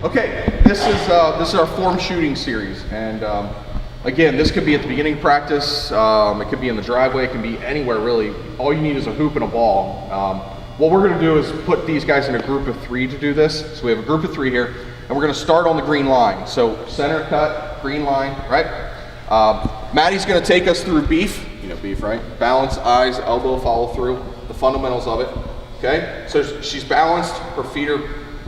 Okay, this is our form shooting series, and again, this could be at the beginning of practice. It could be in the driveway. It can be anywhere really. All you need is a hoop and a ball. What we're going to do is put these guys in a group of 3 to do this. So we have a group of 3 here, and we're going to start on the green line. So center cut, green line, right? Maddie's going to take us through beef. You know beef, right? Balance, eyes, elbow, follow through, the fundamentals of it. Okay, so she's balanced. Her feet are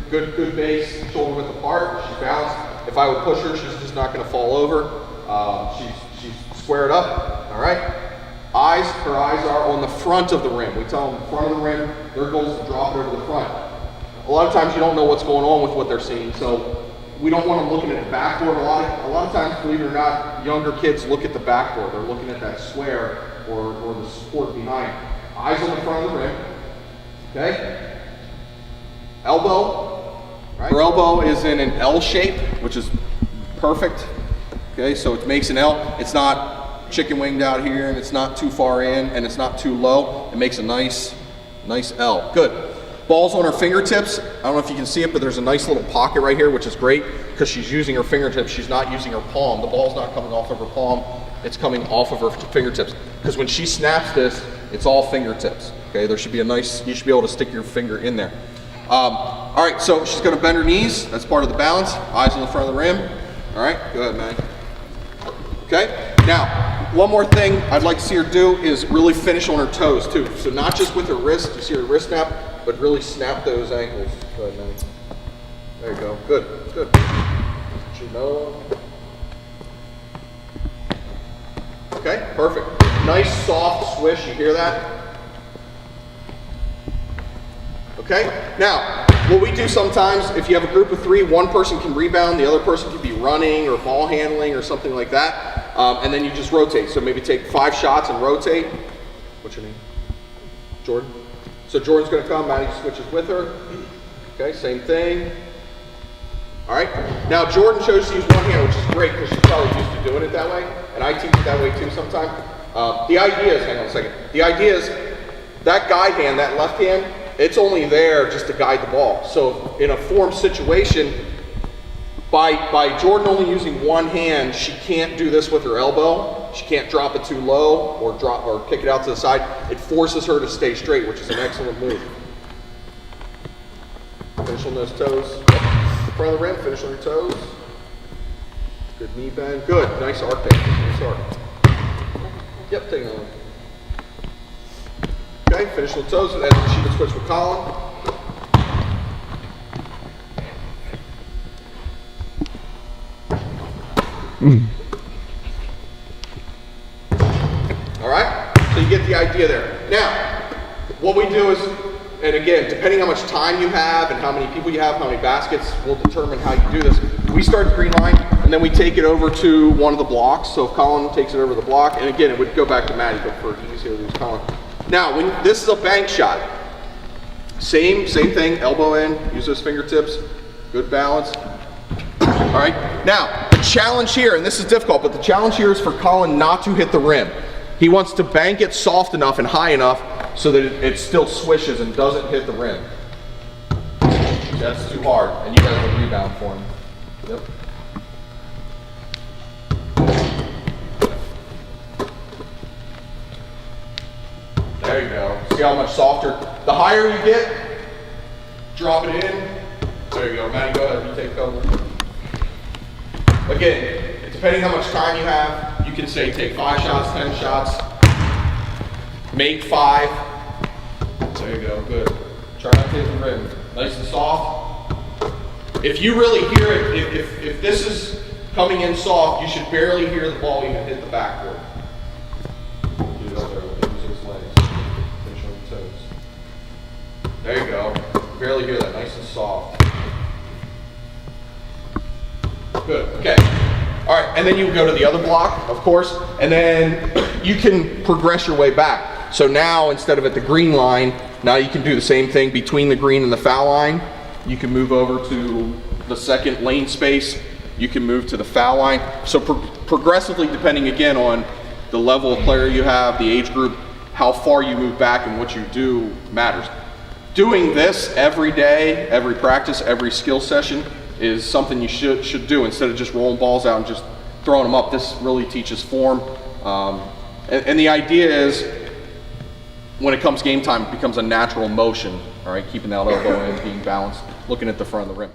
good base, shoulder width apart. She's balanced. If I would push her, she's just not going to fall over. She's squared up. All right. Eyes. Her eyes are on the front of the rim. We tell them the front of the rim. Their goal is to drop it over the front. A lot of times you don't know what's going on with what they're seeing, so we don't want them looking at the backboard. A lot of times, believe it or not, younger kids look at the backboard. They're looking at that square or the support behind. Eyes on the front of the rim. Okay. Elbow. Right. Her elbow is in an L shape, which is perfect. Okay, so it makes an L. It's not chicken winged out here, and it's not too far in, and it's not too low. It makes a nice L. Good. Ball's on her fingertips. I don't know if you can see it, but there's a nice little pocket right here, which is great because she's using her fingertips. She's not using her palm. The ball's not coming off of her palm. It's coming off of her fingertips. Because when she snaps this, it's all fingertips. Okay, there should be you should be able to stick your finger in there. All right, so she's going to bend her knees. That's part of the balance. Eyes on the front of the rim. All right, go ahead, Maddie. Okay, now, one more thing I'd like to see her do is really finish on her toes, too. So not just with her wrist, you see her wrist snap, but really snap those ankles. Go ahead, Maddie. There you go. Good. Shoot another one. Okay, perfect. Nice, soft swish. You hear that? Okay, now, what we do sometimes, if you have a group of 3, one person can rebound, the other person can be running or ball handling or something like that, and then you just rotate. So maybe take 5 shots and rotate. What's your name? Jordan? So Jordan's going to come, Maddie switches with her. Okay, same thing. All right, now Jordan chose to use one hand, which is great because she's probably used to doing it that way, and I teach it that way too sometimes. The idea is, hang on a second, the idea is that guide hand, that left hand, it's only there just to guide the ball. So in a form situation, by Jordan only using one hand, she can't do this with her elbow. She can't drop it too low or kick it out to the side. It forces her to stay straight, which is an excellent move. Finish on those toes. Front of the rim, finish on your toes. Good knee bend. Good. Nice arc there. Nice arc. Yep, take another one. Okay, finish on the toes, and then she can switch with Colin. All right, so you get the idea there. Now, what we do is, and again, depending how much time you have and how many people you have, how many baskets will determine how you do this. We start the green line, and then we take it over to one of the blocks. So if Colin takes it over the block, and again, it would go back to Maddie, but for easier to use Colin. Now, when this is a bank shot, same thing, elbow in, use those fingertips, good balance. All right, now, the challenge here, and this is difficult, but the challenge here is for Colin not to hit the rim. He wants to bank it soft enough and high enough so that it still swishes and doesn't hit the rim. That's too hard, and you guys will rebound for him. Yep. There you go. See how much softer? The higher you get, drop it in. There you go. Maddie, go ahead. You take over. Again, depending how much time you have, you can say take 5 shots, 10 shots, make 5. There you go. Good. Try not to hit the rim. Nice and soft. If you really hear it, if this is coming in soft, you should barely hear the ball even hit the backboard. There you go. Barely hear that. Nice and soft. Good. Okay. All right. And then you go to the other block, of course, and then you can progress your way back. So now, instead of at the green line, now you can do the same thing between the green and the foul line. You can move over to the second lane space. You can move to the foul line. So progressively, depending again on the level of player you have, the age group, how far you move back and what you do matters. Doing this every day, every practice, every skill session is something you should do instead of just rolling balls out and just throwing them up. This really teaches form. And the idea is, when it comes game time, it becomes a natural motion, all right? Keeping that elbow in, being balanced, looking at the front of the rim.